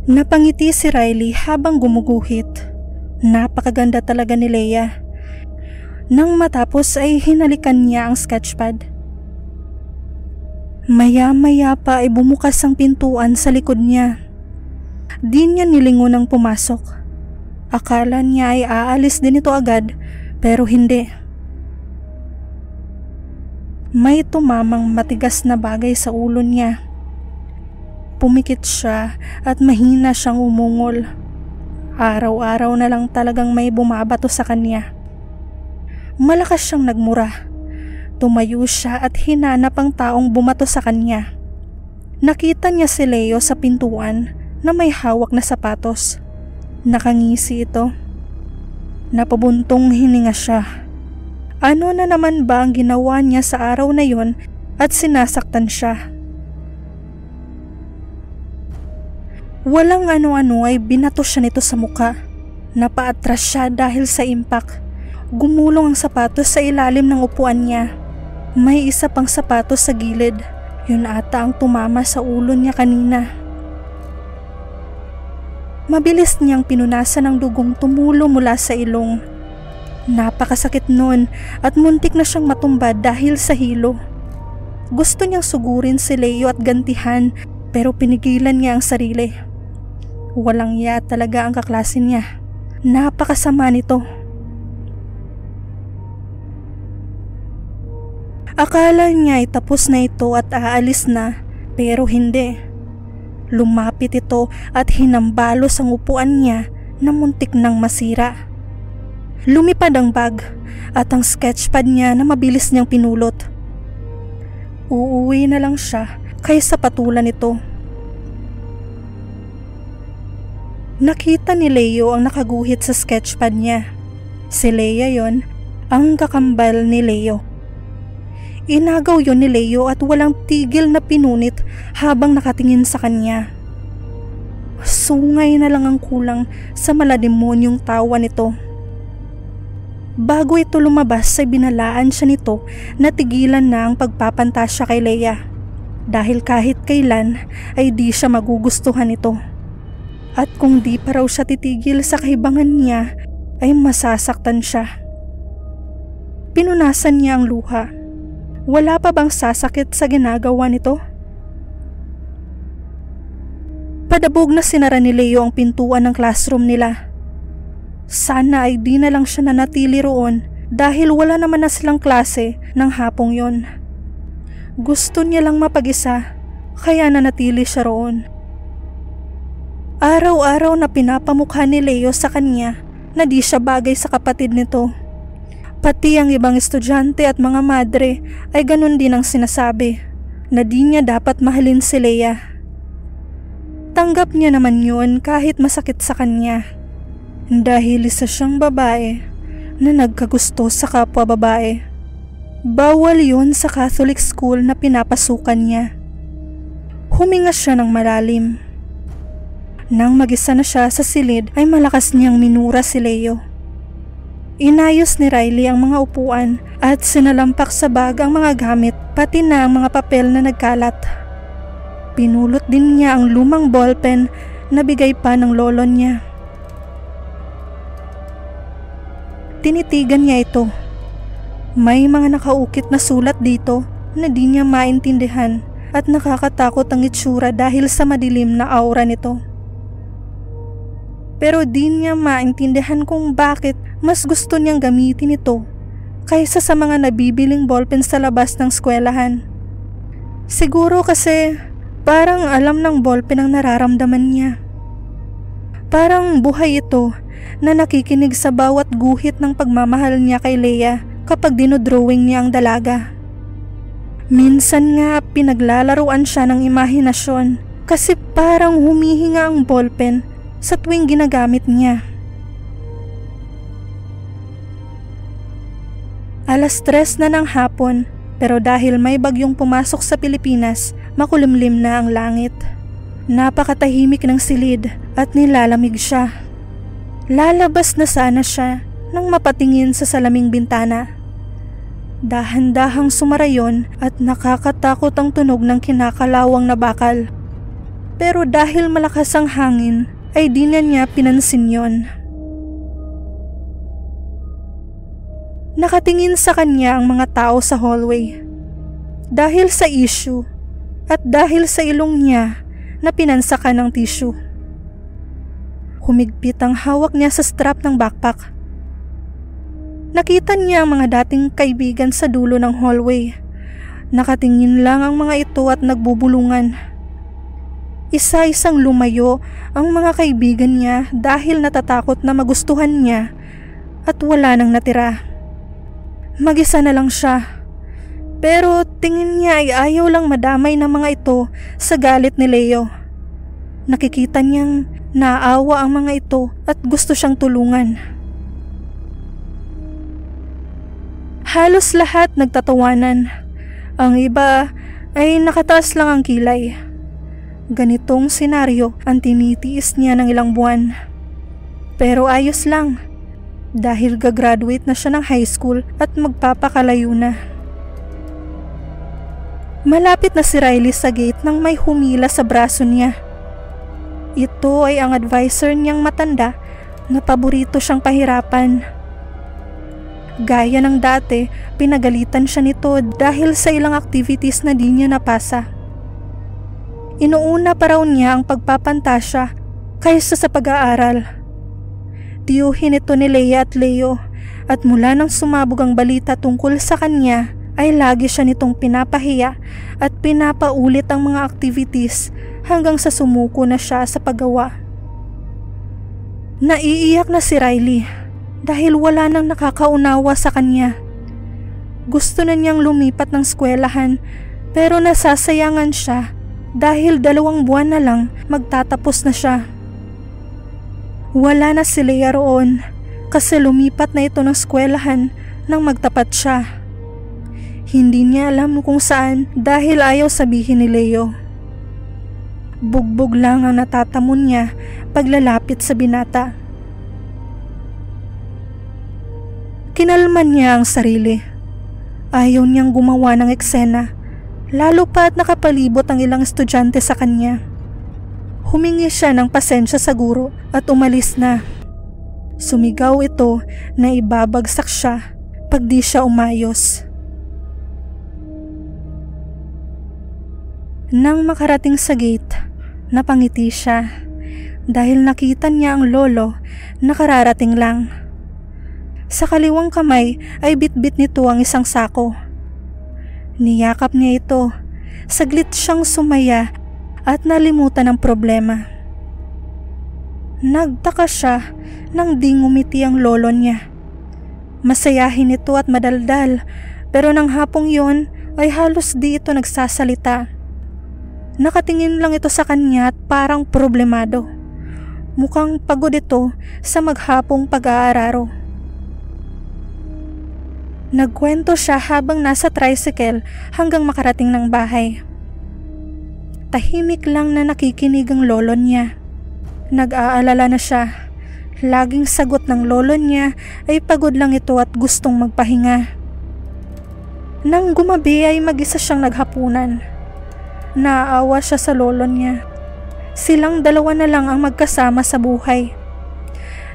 Napangiti si Riley habang gumuguhit. Napakaganda talaga ni Leia. Nang matapos ay hinalikan niya ang sketchpad. Maya-maya pa ay bumukas ang pintuan sa likod niya. Di niya nilingon ang pumasok. Akala niya ay aalis din ito agad, pero hindi. May tumamang matigas na bagay sa ulo niya. Pumikit siya at mahina siyang umungol. Araw-araw na lang talagang may bumabato sa kanya. Malakas siyang nagmura. Tumayo siya at hinanap ang taong bumato sa kanya. Nakita niya si Leo sa pintuan na may hawak na sapatos. Nakangisi ito. Napabuntong hininga siya. Ano na naman ba ang ginawa niya sa araw na yon at sinasaktan siya? Walang ano-ano ay binato siya nito sa muka. Napaatras siya dahil sa impact. Gumulong ang sapatos sa ilalim ng upuan niya. May isa pang sapatos sa gilid. Yun ata ang tumama sa ulo niya kanina. Mabilis niyang pinunasan ang dugong tumulo mula sa ilong. Napakasakit nun at muntik na siyang matumba dahil sa hilo. Gusto niyang sugurin si Leo at gantihan pero pinigilan niya ang sarili. Walang ya talaga ang kaklase niya. Napakasama nito. Akala niya ay tapos na ito at aalis na, pero hindi. Lumapit ito at hinambalos ang upuan niya na muntik nang masira. Lumipad ang bag at ang sketchpad niya na mabilis niyang pinulot. Uuwi na lang siya kaysa patulan ito. Nakita ni Leo ang nakaguhit sa sketchpad niya. Si Leia yon, ang kakambal ni Leo. Inagaw yon ni Leo at walang tigil na pinunit habang nakatingin sa kanya. Sungay na lang ang kulang sa malademonyong tawa nito. Bago ito lumabas ay binalaan siya nito na tigilan na ang pagpapantasya kay Leia. Dahil kahit kailan ay di siya magugustuhan ito. At kung di pa raw siya titigil sa kahibangan niya ay masasaktan siya. Pinunasan niya ang luha. Wala pa bang sasakit sa ginagawa nito? Padabog na sinara ni Leo ang pintuan ng classroom nila. Sana ay di na lang siya nanatili roon dahil wala naman na silang klase ng hapong yon. Gusto niya lang mapag-isa kaya nanatili siya roon. Araw-araw na pinapamukha ni Leo sa kanya na di siya bagay sa kapatid nito. Pati ang ibang estudyante at mga madre ay ganun din ang sinasabi na di niya dapat mahalin si Leia. Tanggap niya naman yun kahit masakit sa kanya. Dahil isa siyang babae na nagkagusto sa kapwa babae. Bawal yun sa Catholic school na pinapasukan niya. Huminga siya ng malalim. Nang mag-isa na siya sa silid ay malakas niyang minura si Leo. Inayos ni Riley ang mga upuan at sinalampak sa bag ang mga gamit pati na ang mga papel na nagkalat. Pinulot din niya ang lumang ballpen na bigay pa ng lolo niya. Tinitigan niya ito. May mga nakaukit na sulat dito na di niya maintindihan at nakakatakot ang itsura dahil sa madilim na aura nito. Pero di niya maintindihan kung bakit mas gusto niyang gamitin ito kaysa sa mga nabibiling ballpen sa labas ng eskwelahan. Siguro kasi parang alam ng ballpen ang nararamdaman niya. Parang buhay ito na nakikinig sa bawat guhit ng pagmamahal niya kay Leia kapag dinodrawing niya ang dalaga. Minsan nga pinaglalaruan siya ng imahinasyon kasi parang humihinga ang ballpen sa tuwing ginagamit niya. 3:00 na ng hapon pero dahil may bagyong pumasok sa Pilipinas, makulimlim na ang langit. Napakatahimik ng silid at nilalamig siya. Lalabas na sana siya nang mapatingin sa salaming bintana. Dahan-dahang sumara yon at nakakatakot ang tunog ng kinakalawang na bakal. Pero dahil malakas ang hangin, ay di na niya pinansin yon. Nakatingin sa kanya ang mga tao sa hallway. Dahil sa issue at dahil sa ilong niya na pinansakan ng tissue. Humigpit ang hawak niya sa strap ng backpack. Nakita niya ang mga dating kaibigan sa dulo ng hallway. Nakatingin lang ang mga ito at nagbubulungan. Isa-isang lumayo ang mga kaibigan niya dahil natatakot na magustuhan niya at wala nang natira. Mag-isa na lang siya. Pero tingin niya ay ayaw lang madamay ng mga ito sa galit ni Leo. Nakikita niyang naawa ang mga ito at gusto siyang tulungan. Halos lahat nagtatawanan. Ang iba ay nakataas lang ang kilay. Ganitong senaryo ang tinitiis niya ng ilang buwan. Pero ayos lang dahil gagraduate na siya ng high school at magpapakalayo na. Malapit na si Riley sa gate nang may humila sa braso niya. Ito ay ang advisor niyang matanda na paborito siyang pahirapan. Gaya ng dati, pinagalitan siya nito dahil sa ilang activities na di niya napasa. Inuuna pa raw niya ang pagpapantasya kaysa sa pag-aaral. Tiyuhin ito ni Leia at Leo at mula nang sumabog ang balita tungkol sa kanya ay lagi siya nitong pinapahiya at pinapaulit ang mga activities hanggang sa sumuko na siya sa paggawa. Naiiyak na si Riley dahil wala nang nakakaunawa sa kanya. Gusto na niyang lumipat ng eskwelahan pero nasasayangan siya dahil 2 buwan na lang magtatapos na siya. Wala na si Leia roon kasi lumipat na ito ng eskwelahan nang magtapat siya. Hindi niya alam kung saan dahil ayaw sabihin ni Leo. Bugbog lang ang natatamon niya paglalapit sa binata. Kinalman niya ang sarili. Ayaw niyang gumawa ng eksena, lalo pa at nakapalibot ang ilang estudyante sa kanya. Humingi siya ng pasensya sa guro at umalis na. Sumigaw ito na ibabagsak siya pag di siya umayos. Nang makarating sa gate, napangiti siya dahil nakita niya ang lolo na kararating lang. Sa kaliwang kamay ay bitbit nito ang isang sako. Niyakap niya ito. Saglit siyang sumaya at nalimutan ang problema. Nagtaka siya nang di ngumiti ang lolo niya. Masayahin ito at madaldal pero nang hapong yon ay halos di ito nagsasalita. Nakatingin lang ito sa kanya at parang problemado. Mukhang pagod ito sa maghapong pag-aararo. Nagkwento siya habang nasa tricycle hanggang makarating ng bahay. Tahimik lang na nakikinig ang lolo niya. Nag-aalala na siya. Laging sagot ng lolo niya ay pagod lang ito at gustong magpahinga. Nang gumabi ay mag-isa siyang naghapunan. Naaawa siya sa lolo niya. Silang 2 na lang ang magkasama sa buhay.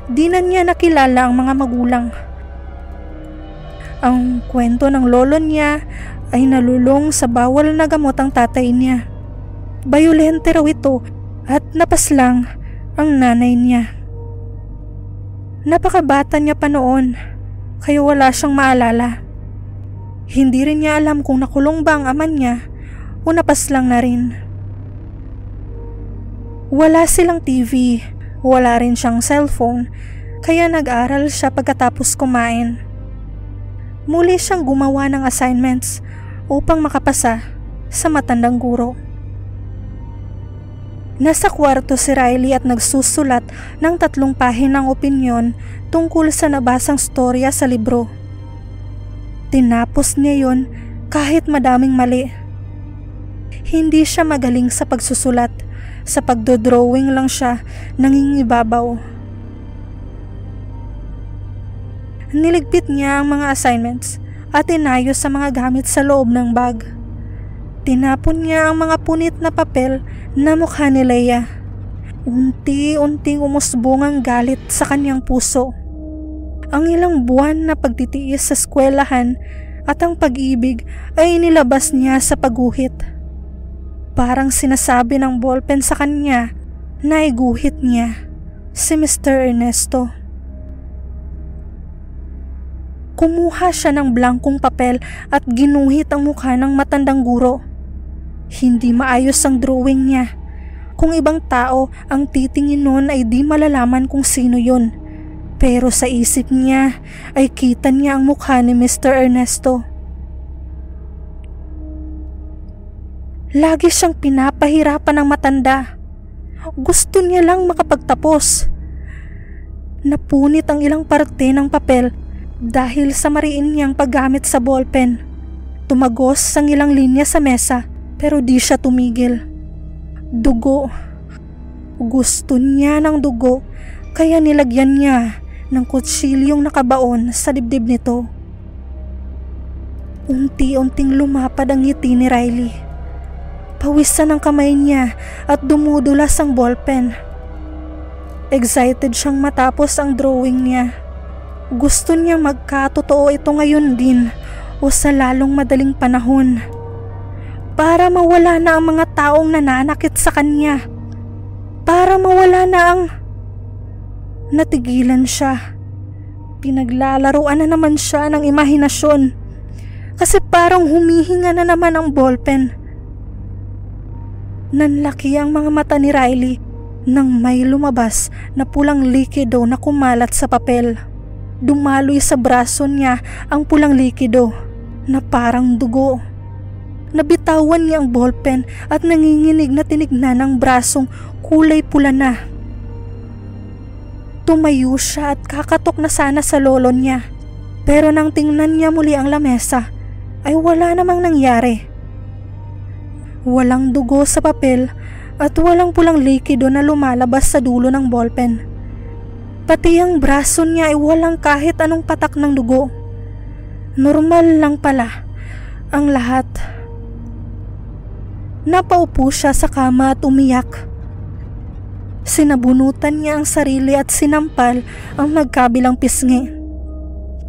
Di na niya nakilala ang mga magulang. Ang kwento ng lolo niya ay nalulong sa bawal na gamot ang tatay niya. Bayolente raw ito at napaslang ang nanay niya. Napakabata niya pa noon kaya wala siyang maalala. Hindi rin niya alam kung nakulong ba ang ama niya o napaslang na rin. Wala silang TV, wala rin siyang cellphone kaya nag-aral siya pagkatapos kumain. Muli siyang gumawa ng assignments upang makapasa sa matandang guro. Nasa kwarto si Riley at nagsusulat ng 3 pahinang opinyon tungkol sa nabasang storya sa libro. Tinapos niya yon kahit madaming mali. Hindi siya magaling sa pagsusulat, sa pagdodrawing lang siya nangingibabaw. Niligpit niya ang mga assignments at inayos sa mga gamit sa loob ng bag. Tinapon niya ang mga punit na papel na mukha ni Leia. Unti-unting umusbong ang galit sa kanyang puso. Ang ilang buwan na pagtitiis sa eskwelahan at ang pag-ibig ay nilabas niya sa pagguhit. Parang sinasabi ng ballpen sa kanya na iguhit niya si Mr. Ernesto. Kumuha siya ng blankong papel at ginuhit ang mukha ng matandang guro. Hindi maayos ang drawing niya. Kung ibang tao ang titingin nun ay di malalaman kung sino yun. Pero sa isip niya ay kita niya ang mukha ni Mr. Ernesto. Lagi siyang pinapahirapan ng matanda. Gusto niya lang makapagtapos. Napunit ang ilang parte ng papel dahil sa mariin niyang paggamit sa ballpen. Tumagos ang ilang linya sa mesa pero di siya tumigil. Dugo. Gusto niya ng dugo kaya nilagyan niya ng kutsilyong nakabaon sa dibdib nito. Unti-unting lumapad ang ngiti ni Riley. Pawisan ang kamay niya at dumudulas ang ballpen. Excited siyang matapos ang drawing niya. Gusto niyang magkatotoo ito ngayon din o sa lalong madaling panahon. Para mawala na ang mga taong nananakit sa kanya. Para mawala na ang... Natigilan siya. Pinaglalaruan na naman siya ng imahinasyon. Kasi parang humihinga na naman ang ballpen. Nanlaki ang mga mata ni Riley nang may lumabas na pulang likido na kumalat sa papel. Dumaloy sa braso niya ang pulang likido na parang dugo. Nabitawan niya ang ballpen at nanginginig na tinignan ang brasong kulay pula na. Tumayo siya at kakatok na sana sa lolo niya. Pero nang tingnan niya muli ang lamesa, ay wala namang nangyari. Walang dugo sa papel at walang pulang likido na lumalabas sa dulo ng ballpen. Pati ang braso niya ay walang kahit anong patak ng dugo. Normal lang pala ang lahat. Napaupo siya sa kama at umiyak. Sinabunutan niya ang sarili at sinampal ang magkabilang pisngi.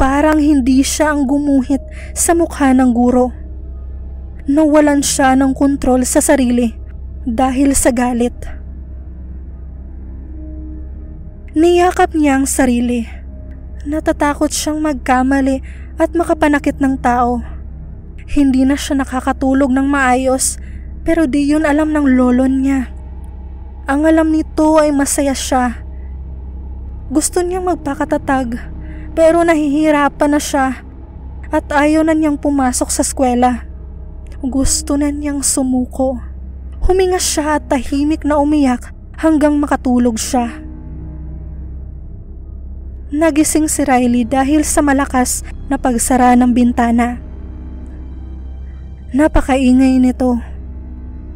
Parang hindi siya ang gumuhit sa mukha ng guro. Nawalan siya ng kontrol sa sarili dahil sa galit. Niyakap niya ang sarili. Natatakot siyang magkamali at makapanakit ng tao. Hindi na siya nakakatulog ng maayos pero di yun alam ng lolo niya. Ang alam nito ay masaya siya. Gusto niyang magpakatatag pero nahihirapan na siya at ayaw na niyang pumasok sa eskwela. Gusto na niyang sumuko. Huminga siya at tahimik na umiyak hanggang makatulog siya. Nagising si Riley dahil sa malakas na pagsara ng bintana. Napakaingay nito.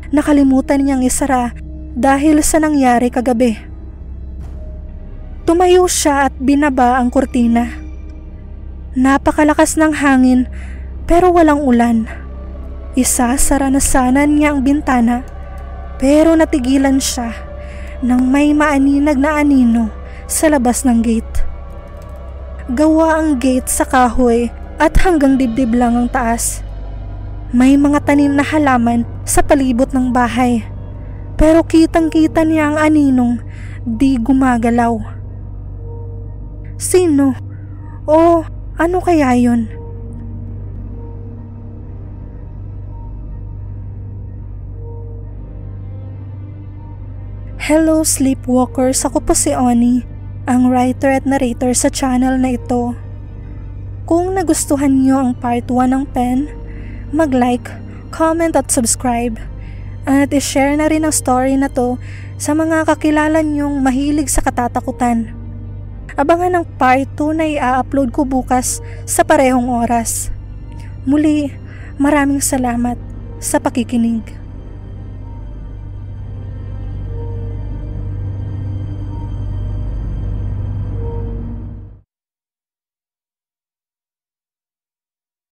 Nakalimutan niyang isara dahil sa nangyari kagabi. Tumayo siya at binaba ang kurtina. Napakalakas ng hangin pero walang ulan. Isasara na sana niya ang bintana pero natigilan siya nang may maaninag na anino sa labas ng gate. Gawa ang gate sa kahoy at hanggang dibdib lang ang taas. May mga tanim na halaman sa palibot ng bahay. Pero kitang-kita niya ang aninong di gumagalaw. Sino? O ano kaya yun? Hello Sleepwalkers, ako po si Oni, ang writer at narrator sa channel na ito. Kung nagustuhan niyo ang part 1 ng Pen, mag-like, comment at subscribe. At i-share na rin ang story na to sa mga kakilala niyong mahilig sa katatakutan. Abangan ang part 2 na i-upload ko bukas sa parehong oras. Muli, maraming salamat sa pakikinig.